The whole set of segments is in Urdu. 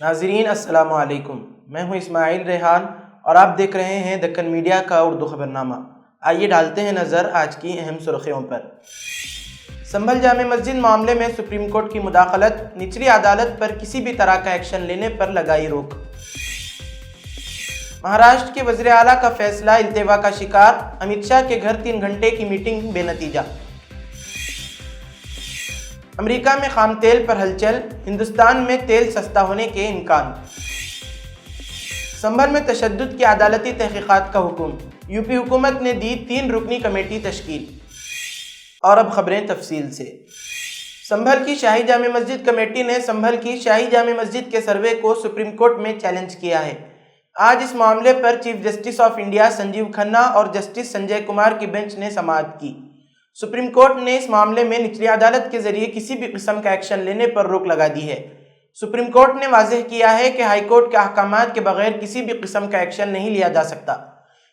ناظرین السلام علیکم، میں ہوں اسماعیل ریحان اور آپ دیکھ رہے ہیں دکن میڈیا کا اردو خبرنامہ۔ آئیے ڈالتے ہیں نظر آج کی اہم سرخیوں پر۔ سنبھل جامع مسجد معاملے میں سپریم کورٹ کی مداخلت، نچلی عدالت پر کسی بھی طرح کا ایکشن لینے پر لگائی روک۔ مہاراشٹر کے وزیر اعلیٰ کا فیصلہ التوا کا شکار، امت شاہ کے گھر 3 گھنٹے کی میٹنگ بے نتیجہ۔ امریکہ میں خام تیل پر ہلچل، ہندوستان میں تیل سستا ہونے کے امکان۔ سنبھل میں تشدد کی عدالتی تحقیقات کا حکم، یو پی حکومت نے دی 3 رکنی کمیٹی تشکیل۔ اور اب خبریں تفصیل سے۔ سنبھل کی شاہی جامع مسجد کمیٹی نے سنبھل کی شاہی جامع مسجد کے سروے کو سپریم کورٹ میں چیلنج کیا ہے۔ آج اس معاملے پر chief justice of India Sanjiv Khanna اور جسٹس سنجے کمار کی بینچ نے سماعت کی۔ سپریم کورٹ نے اس معاملے میں نچلی عدالت کے ذریعے کسی بھی قسم کا ایکشن لینے پر روک لگا دی ہے۔ سپریم کورٹ نے واضح کیا ہے کہ ہائی کورٹ کے احکامات کے بغیر کسی بھی قسم کا ایکشن نہیں لیا جا سکتا۔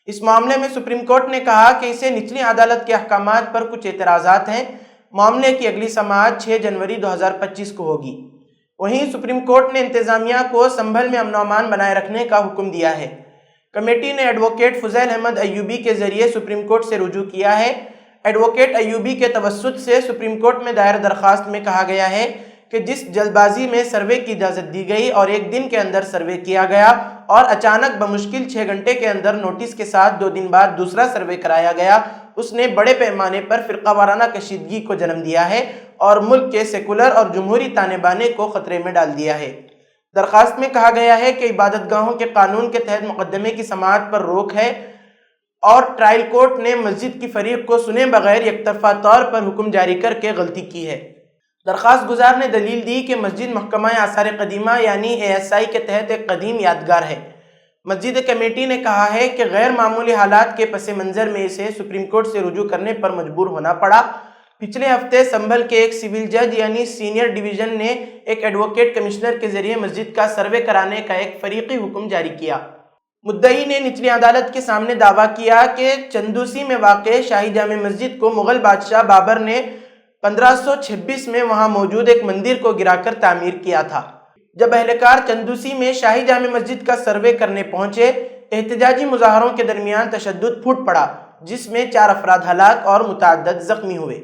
اس معاملے میں سپریم کورٹ نے کہا کہ اسے نچلی عدالت کے احکامات پر کچھ اعتراضات ہیں۔ معاملے کی اگلی سماعت 6 جنوری 2025 کو ہوگی۔ وہیں سپریم کورٹ نے انتظامیہ کو سنبھل میں امن و امان بنائے رکھنے کا حکم دیا ہے۔ کمیٹی نے ایڈوکیٹ فضیل احمد ایوبی کے ذریعے سپریم کورٹ سے رجوع کیا ہے۔ ایڈوکیٹ ایوبی کے توسط سے سپریم کورٹ میں دائر درخواست میں کہا گیا ہے کہ جس جلد بازی میں سروے کی اجازت دی گئی اور 1 دن کے اندر سروے کیا گیا اور اچانک بمشکل 6 گھنٹے کے اندر نوٹس کے ساتھ 2 دن بعد دوسرا سروے کرایا گیا، اس نے بڑے پیمانے پر فرقہ وارانہ کشیدگی کو جنم دیا ہے اور ملک کے سیکولر اور جمہوری تانے بانے کو خطرے میں ڈال دیا ہے۔ درخواست میں کہا گیا ہے کہ عبادت گاہوں کے قانون کے تحت مقدمے کی سماعت پر روک ہے اور ٹرائل کورٹ نے مسجد کی فریق کو سنے بغیر یک طرفہ طور پر حکم جاری کر کے غلطی کی ہے۔ درخواست گزار نے دلیل دی کہ مسجد محکمہ آثار قدیمہ یعنی ASI کے تحت ایک قدیم یادگار ہے۔ مسجد کمیٹی نے کہا ہے کہ غیر معمولی حالات کے پس منظر میں اسے سپریم کورٹ سے رجوع کرنے پر مجبور ہونا پڑا۔ پچھلے ہفتے سنبھل کے ایک سول جج یعنی سینئر ڈویژن نے ایک ایڈوکیٹ کمشنر کے ذریعے مسجد کا سروے کرانے کا ایک فریقی حکم جاری کیا۔ مدعی نے نچلی عدالت کے سامنے دعویٰ کیا کہ چندوسی میں واقع شاہی جامع مسجد کو مغل بادشاہ بابر نے 1526 میں وہاں موجود ایک مندر کو گرا کر تعمیر کیا تھا۔ جب اہلکار چندوسی میں شاہی جامع مسجد کا سروے کرنے پہنچے، احتجاجی مظاہروں کے درمیان تشدد پھوٹ پڑا، جس میں 4 افراد ہلاک اور متعدد زخمی ہوئے۔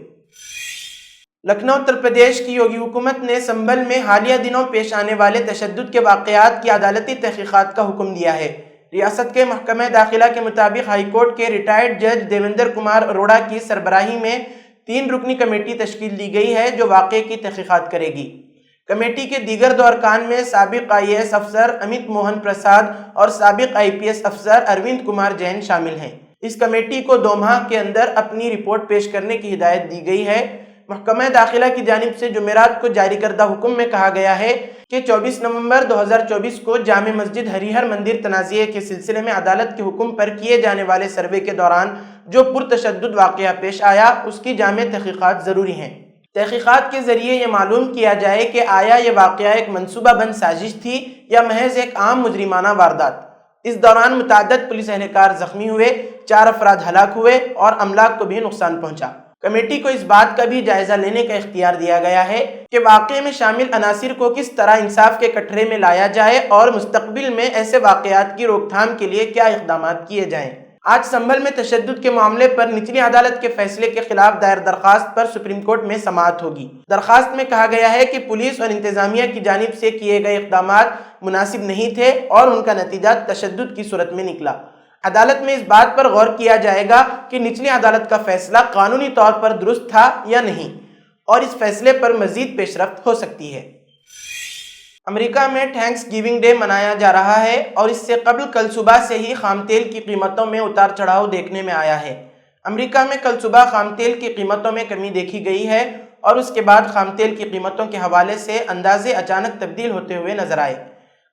لکھنؤ اتر پردیش کی یوگی حکومت نے سنبھل میں حالیہ دنوں پیش آنے والے تشدد کے واقعات کی عدالتی تحقیقات کا حکم دیا ہے۔ ریاست کے محکمہ داخلہ کے مطابق ہائی کورٹ کے ریٹائرڈ جج دیویندر کمار اروڑا کی سربراہی میں 3 رکنی کمیٹی تشکیل دی گئی ہے جو واقعے کی تحقیقات کرے گی۔ کمیٹی کے دیگر 2 ارکان میں سابق IAS افسر امت موہن پرساد اور سابق IPS افسر اروند کمار جین شامل ہیں۔ اس کمیٹی کو 2 ماہ کے اندر اپنی رپورٹ پیش کرنے کی ہدایت دی گئی ہے۔ محکمہ داخلہ کی جانب سے جمعرات کو جاری کردہ حکم میں کہا گیا ہے کہ 24 نومبر 2024 کو جامع مسجد ہری ہر مندر تنازعے کے سلسلے میں عدالت کے حکم پر کیے جانے والے سروے کے دوران جو پرتشدد واقعہ پیش آیا، اس کی جامع تحقیقات ضروری ہیں۔ تحقیقات کے ذریعے یہ معلوم کیا جائے کہ آیا یہ واقعہ ایک منصوبہ بند سازش تھی یا محض ایک عام مجرمانہ واردات۔ اس دوران متعدد پولیس اہلکار زخمی ہوئے، 4 افراد ہلاک ہوئے اور املاک کو بھی نقصان پہنچا۔ کمیٹی کو اس بات کا بھی جائزہ لینے کا اختیار دیا گیا ہے کہ واقعے میں شامل عناصر کو کس طرح انصاف کے کٹہرے میں لایا جائے اور مستقبل میں ایسے واقعات کی روک تھام کے لیے کیا اقدامات کیے جائیں۔ آج سنبھل میں تشدد کے معاملے پر نچلی عدالت کے فیصلے کے خلاف دائر درخواست پر سپریم کورٹ میں سماعت ہوگی۔ درخواست میں کہا گیا ہے کہ پولیس اور انتظامیہ کی جانب سے کیے گئے اقدامات مناسب نہیں تھے اور ان کا نتیجہ تشدد کی صورت میں نکلا۔ عدالت میں اس بات پر غور کیا جائے گا کہ نچلی عدالت کا فیصلہ قانونی طور پر درست تھا یا نہیں اور اس فیصلے پر مزید پیش رفت ہو سکتی ہے۔ امریکہ میں تھینکس گیونگ ڈے منایا جا رہا ہے اور اس سے قبل کل صبح سے ہی خام تیل کی قیمتوں میں اتار چڑھاؤ دیکھنے میں آیا ہے۔ امریکہ میں کل صبح خام تیل کی قیمتوں میں کمی دیکھی گئی ہے اور اس کے بعد خام تیل کی قیمتوں کے حوالے سے اندازے اچانک تبدیل ہوتے ہوئے نظر آئے۔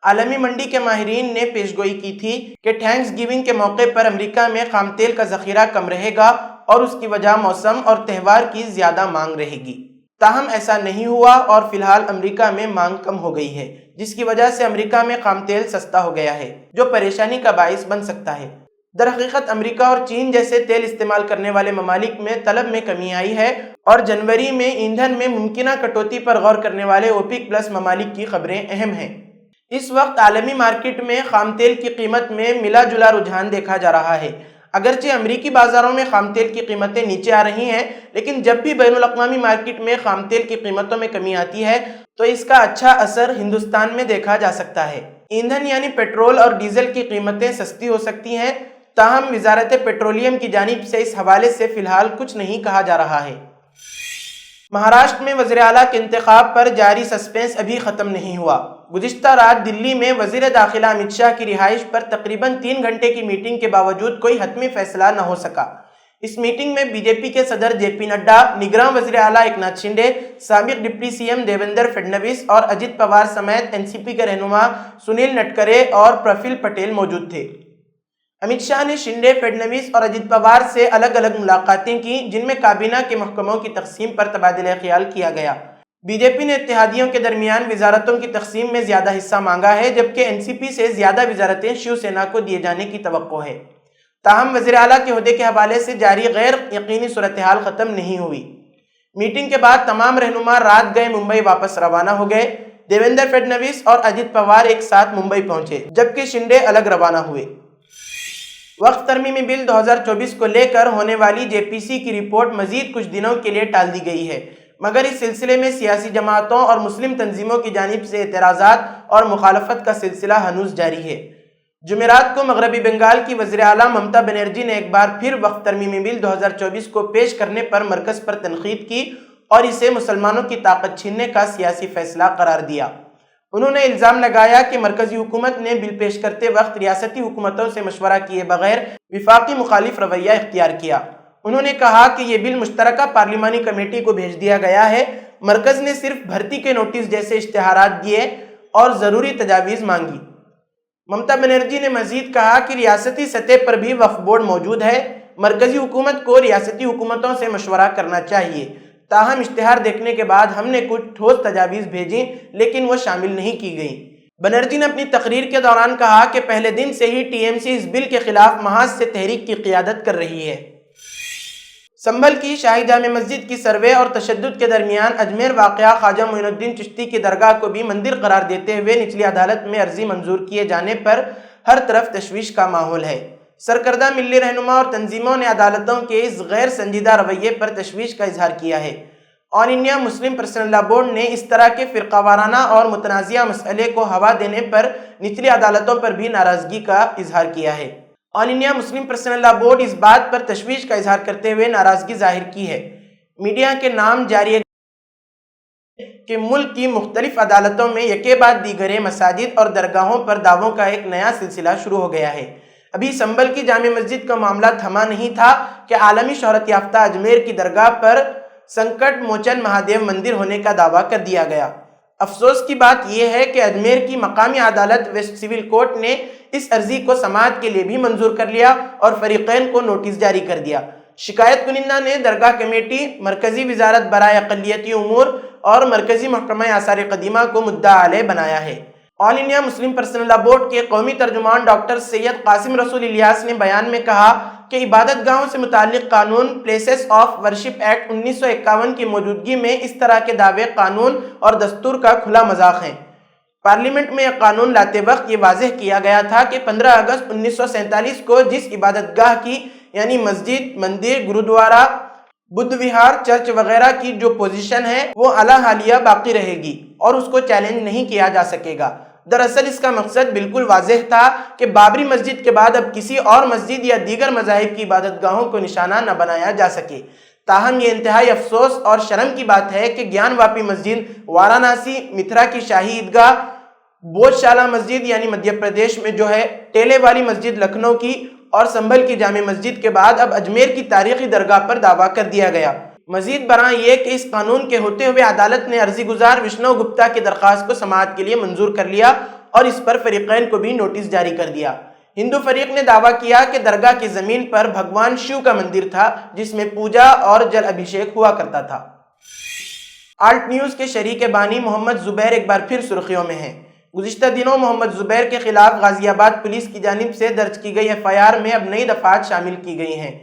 عالمی منڈی کے ماہرین نے پیشگوئی کی تھی کہ تھینکس گیونگ کے موقع پر امریکہ میں خام تیل کا ذخیرہ کم رہے گا اور اس کی وجہ موسم اور تہوار کی زیادہ مانگ رہے گی۔ تاہم ایسا نہیں ہوا اور فی الحال امریکہ میں مانگ کم ہو گئی ہے، جس کی وجہ سے امریکہ میں خام تیل سستا ہو گیا ہے، جو پریشانی کا باعث بن سکتا ہے۔ درحقیقت امریکہ اور چین جیسے تیل استعمال کرنے والے ممالک میں طلب میں کمی آئی ہے اور جنوری میں ایندھن میں ممکنہ کٹوتی پر غور کرنے والے OPEC+ ممالک کی خبریں اہم ہیں۔ اس وقت عالمی مارکیٹ میں خام تیل کی قیمت میں ملا جلا رجحان دیکھا جا رہا ہے۔ اگرچہ امریکی بازاروں میں خام تیل کی قیمتیں نیچے آ رہی ہیں، لیکن جب بھی بین الاقوامی مارکیٹ میں خام تیل کی قیمتوں میں کمی آتی ہے تو اس کا اچھا اثر ہندوستان میں دیکھا جا سکتا ہے۔ ایندھن یعنی پیٹرول اور ڈیزل کی قیمتیں سستی ہو سکتی ہیں، تاہم وزارت پیٹرولیم کی جانب سے اس حوالے سے فی الحال کچھ نہیں کہا جا رہا ہے۔ مہاراشٹر میں وزیر اعلیٰ کے انتخاب پر جاری سسپینس ابھی ختم نہیں ہوا۔ گزشتہ رات دلی میں وزیر داخلہ امت شاہ کی رہائش پر تقریباً 3 گھنٹے کی میٹنگ کے باوجود کوئی حتمی فیصلہ نہ ہو سکا۔ اس میٹنگ میں بی جے پی کے صدر جے پی نڈا، نگراں وزیر اعلیٰ ایکناتھ شنڈے، سابق deputy C M Devendra Fadnavis اور اجیت پوار سمیت این سی پی کے رہنما سنیل نٹکرے اور پرفل پٹیل موجود تھے۔ امت شاہ نے شنڈے، فڈنویس اور اجیت پوار سے الگ الگ ملاقاتیں کی، جن میں کابینہ کے محکموں کی تقسیم پر تبادلہ خیال کیا گیا۔ بی جے پی نے اتحادیوں کے درمیان وزارتوں کی تقسیم میں زیادہ حصہ مانگا ہے، جبکہ این سی پی سے زیادہ وزارتیں شیو سینا کو دیے جانے کی توقع ہے۔ تاہم وزیر اعلیٰ کے عہدے کے حوالے سے جاری غیر یقینی صورتحال ختم نہیں ہوئی۔ میٹنگ کے بعد تمام رہنما رات گئے ممبئی واپس روانہ ہو گئے۔ دیویندر فڈنویس اور اجیت پوار ایک ساتھ ممبئی پہنچے، جبکہ شنڈے الگ روانہ ہوئے۔ وقت ترمیمی بل 2024 کو لے کر ہونے والی جے پی سی کی رپورٹ مزید کچھ دنوں کے لیے ٹال دی گئی ہے، مگر اس سلسلے میں سیاسی جماعتوں اور مسلم تنظیموں کی جانب سے اعتراضات اور مخالفت کا سلسلہ ہنوز جاری ہے۔ جمعرات کو مغربی بنگال کی وزیر اعلیٰ ممتا بنرجی نے ایک بار پھر وقت ترمیمی بل 2024 کو پیش کرنے پر مرکز پر تنقید کی اور اسے مسلمانوں کی طاقت چھیننے کا سیاسی فیصلہ قرار دیا۔ انہوں نے الزام لگایا کہ مرکزی حکومت نے بل پیش کرتے وقت ریاستی حکومتوں سے مشورہ کیے بغیر وفاقی مخالف رویہ اختیار کیا۔ انہوں نے کہا کہ یہ بل مشترکہ پارلیمانی کمیٹی کو بھیج دیا گیا ہے، مرکز نے صرف بھرتی کے نوٹس جیسے اشتہارات دیے اور ضروری تجاویز مانگی۔ ممتا بنرجی نے مزید کہا کہ ریاستی سطح پر بھی وقف بورڈ موجود ہے، مرکزی حکومت کو ریاستی حکومتوں سے مشورہ کرنا چاہیے۔ تاہم اشتہار دیکھنے کے بعد ہم نے کچھ ٹھوس تجاویز بھیجیں، لیکن وہ شامل نہیں کی گئیں۔ بنرجی نے اپنی تقریر کے دوران کہا کہ پہلے دن سے ہی ٹی ایم سی اس بل کے خلاف محاذ سے تحریک کی قیادت کر رہی ہے۔ سنبھل کی شاہی جامع مسجد کی سروے اور تشدد کے درمیان اجمیر واقعہ خواجہ معین الدین چشتی کی درگاہ کو بھی مندر قرار دیتے ہوئے نچلی عدالت میں عرضی منظور کیے جانے پر ہر طرف تشویش کا ماحول ہے۔ سرکردہ ملی رہنما اور تنظیموں نے عدالتوں کے اس غیر سنجیدہ رویے پر تشویش کا اظہار کیا ہے۔ آل انڈیا مسلم پرسنل لا بورڈ نے اس طرح کے فرقہ وارانہ اور متنازعہ مسئلے کو ہوا دینے پر نچلی عدالتوں پر بھی ناراضگی کا اظہار کیا ہے۔ آل انڈیا مسلم پرسنل لا بورڈ اس بات پر تشویش کا اظہار کرتے ہوئے ناراضگی ظاہر کی ہے۔ میڈیا کے نام جاری کہ ملک کی مختلف عدالتوں میں یکے بعد دیگرے مساجد اور درگاہوں پر دعووں کا ایک نیا سلسلہ شروع ہو گیا ہے۔ ابھی سنبھل کی جامع مسجد کا معاملہ تھما نہیں تھا کہ عالمی شہرت یافتہ اجمیر کی درگاہ پر سنکٹ موچن مہادیو مندر ہونے کا دعویٰ کر دیا گیا۔ افسوس کی بات یہ ہے کہ اجمیر کی مقامی عدالت ویسٹ سول کورٹ نے اس عرضی کو سماعت کے لیے بھی منظور کر لیا اور فریقین کو نوٹس جاری کر دیا۔ شکایت کنندہ نے درگاہ کمیٹی، مرکزی وزارت برائے اقلیتی امور اور مرکزی محکمہ آثار قدیمہ کو مدعا علیہ بنایا ہے۔ آل انڈیا مسلم پرسنل لا بورڈ کے قومی ترجمان ڈاکٹر سید قاسم رسول الیاس نے بیان میں کہا کہ عبادت گاہوں سے متعلق قانون پلیسز آف ورشپ ایکٹ 1951 کی موجودگی میں اس طرح کے دعوے قانون اور دستور کا کھلا مذاق ہیں۔ پارلیمنٹ میں یہ قانون لاتے وقت یہ واضح کیا گیا تھا کہ 15 اگست 1947 کو جس عبادت گاہ کی یعنی مسجد، مندر، گرودوارہ، بدھ وہار، چرچ وغیرہ کی جو پوزیشن ہے وہ اعلیٰ حالیہ باقی رہے گی اور اس کو چیلنج نہیں کیا جا سکے گا۔ دراصل اس کا مقصد بالکل واضح تھا کہ بابری مسجد کے بعد اب کسی اور مسجد یا دیگر مذاہب کی عبادت گاہوں کو نشانہ نہ بنایا جا سکے۔ تاہم یہ انتہائی افسوس اور شرم کی بات ہے کہ گیان واپی مسجد وارانسی، متھرا کی شاہی عیدگاہ، بوجھ شالہ مسجد یعنی مدھیہ پردیش میں جو ہے، ٹیلے والی مسجد لکھنؤ کی اور سنبھل کی جامع مسجد کے بعد اب اجمیر کی تاریخی درگاہ پر دعویٰ کر دیا گیا۔ مزید برآں یہ کہ اس قانون کے ہوتے ہوئے عدالت نے عرضی گزار وشنو گپتا کی درخواست کو سماعت کے لیے منظور کر لیا اور اس پر فریقین کو بھی نوٹس جاری کر دیا۔ ہندو فریق نے دعویٰ کیا کہ درگاہ کی زمین پر بھگوان شیو کا مندر تھا جس میں پوجا اور جل ابھیشیک ہوا کرتا تھا۔ آلٹ نیوز کے شریک بانی محمد زبیر ایک بار پھر سرخیوں میں ہیں۔ گزشتہ دنوں محمد زبیر کے خلاف غازی آباد پولیس کی جانب سے درج کی گئی ایف آئی آر میں اب نئی دفعات شامل کی گئی ہیں۔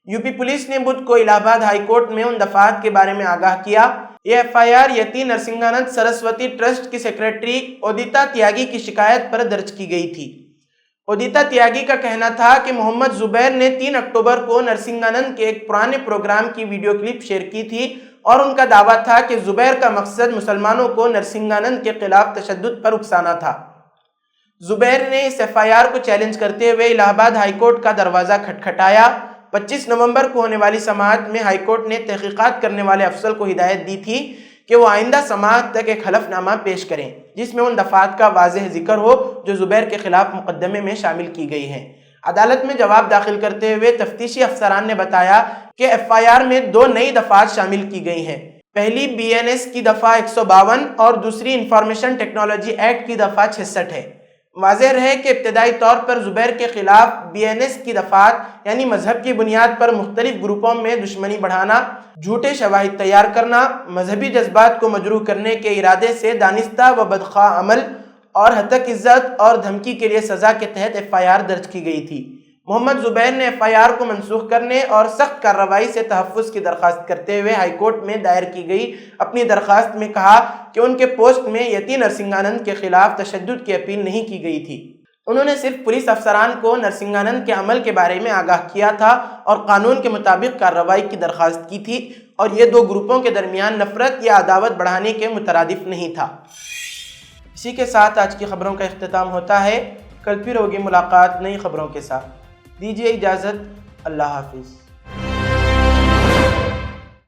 یو پی پولیس نے بدھ کو الہ آباد ہائی کورٹ میں ان دفعات کے بارے میں آگاہ کیا۔ یہ FIR یتی نرسنگانند سرسوتی ٹرسٹ کی سیکریٹری ادیتا تیاگی کی شکایت پر درج کی گئی تھی۔ ادیتا تیاگی کا کہنا تھا کہ محمد زبیر نے 3 اکتوبر کو نرسنگانند کے ایک پرانے پروگرام کی ویڈیو کلپ شیئر کی تھی اور ان کا دعویٰ تھا کہ زبیر کا مقصد مسلمانوں کو نرسنگانند کے خلاف تشدد پر اکسانا تھا۔ زبیر نے اس FIR کو چیلنج کرتے ہوئے الہ آباد ہائی کورٹ کا دروازہ کھٹکھٹایا۔ 25 نومبر کو ہونے والی سماعت میں ہائی کورٹ نے تحقیقات کرنے والے افسر کو ہدایت دی تھی کہ وہ آئندہ سماعت تک ایک حلف نامہ پیش کریں جس میں ان دفعات کا واضح ذکر ہو جو زبیر کے خلاف مقدمے میں شامل کی گئی ہیں۔ عدالت میں جواب داخل کرتے ہوئے تفتیشی افسران نے بتایا کہ FIR میں 2 نئی دفعات شامل کی گئی ہیں۔ پہلی BNS کی دفعہ 152 اور دوسری انفارمیشن ٹیکنالوجی ایکٹ کی دفعہ 66 ہے۔ واضح رہے کہ ابتدائی طور پر زبیر کے خلاف BNS کی دفعات یعنی مذہب کی بنیاد پر مختلف گروپوں میں دشمنی بڑھانا، جھوٹے شواہد تیار کرنا، مذہبی جذبات کو مجروح کرنے کے ارادے سے دانستہ و بدخواہ عمل اور ہتک عزت اور دھمکی کے لیے سزا کے تحت FIR درج کی گئی تھی۔ محمد زبیر نے FIR کو منسوخ کرنے اور سخت کارروائی سے تحفظ کی درخواست کرتے ہوئے ہائی کورٹ میں دائر کی گئی اپنی درخواست میں کہا کہ ان کے پوسٹ میں یتی نرسنگانند کے خلاف تشدد کی اپیل نہیں کی گئی تھی۔ انہوں نے صرف پولیس افسران کو نرسنگانند کے عمل کے بارے میں آگاہ کیا تھا اور قانون کے مطابق کارروائی کی درخواست کی تھی اور یہ 2 گروپوں کے درمیان نفرت یا عداوت بڑھانے کے مترادف نہیں تھا۔ اسی کے ساتھ آج کی خبروں کا اختتام ہوتا ہے۔ کل پھر ہوگی ملاقات نئی خبروں کے ساتھ۔ دیجیے اجازت، اللہ حافظ۔